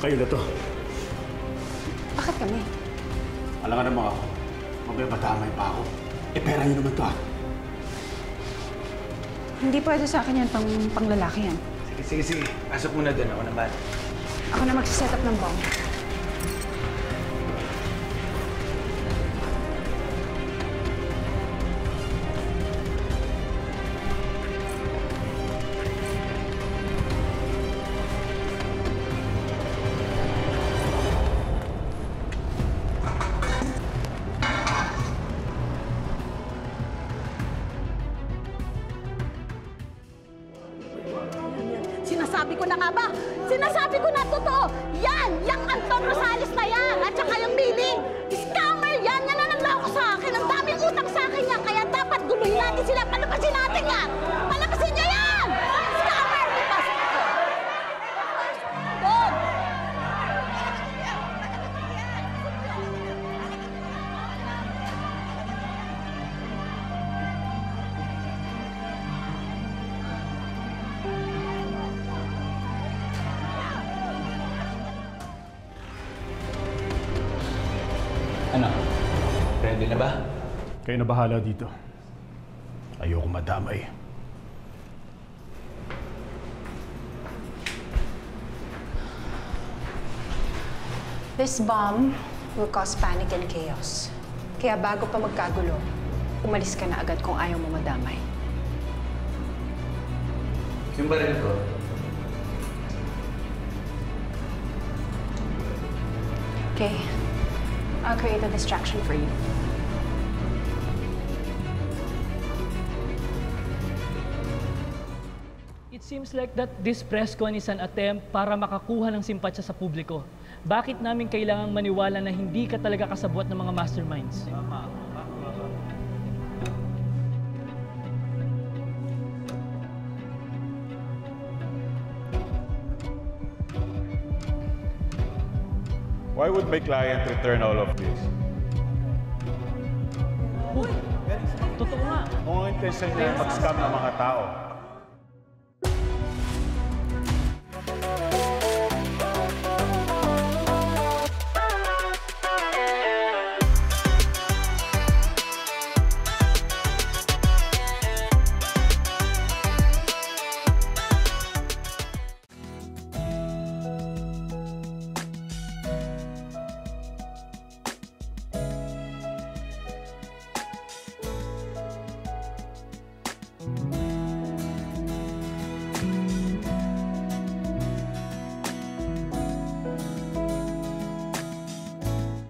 Kayo na to. Bakit kami? Alam nga naman ako, mamaya madamay pa ako. Pera niyo naman to, ha? Hindi pwede sa akin yan, panglalaki yan. Sige. Pasok muna doon. Ako naman. Ako na magsiset up ng bomb. Sinasabi ko na nga ba? Sinasabi ko na totoo! Yan! Yang Anton Rosales na yan! At saka yung Miling! Scammer yan! Yan na nanlako sa akin! Ang daming utang sa akin yan! Kaya dapat guluhin natin sila! Palabasin natin yan! Palabasin niyo yan! Scammer! Pasok ko! Doon! Ano? Ready na ba? Kayo na bahala dito. Ayoko madamay. This bomb will cause panic and chaos. Kaya bago pa magkagulo, umalis ka na agad kung ayaw mo madamay. Yung baril ko. Okay. I'll create a distraction for you. It seems like that this press con is an attempt para makakuha ng simpatsya sa publiko. Bakit namin kailangang maniwala na hindi ka talaga kasabwat ng mga masterminds? Why would my client return all of this? Uy! Totoo nga! Kung ang intention niya ay mag-scam ng mga tao,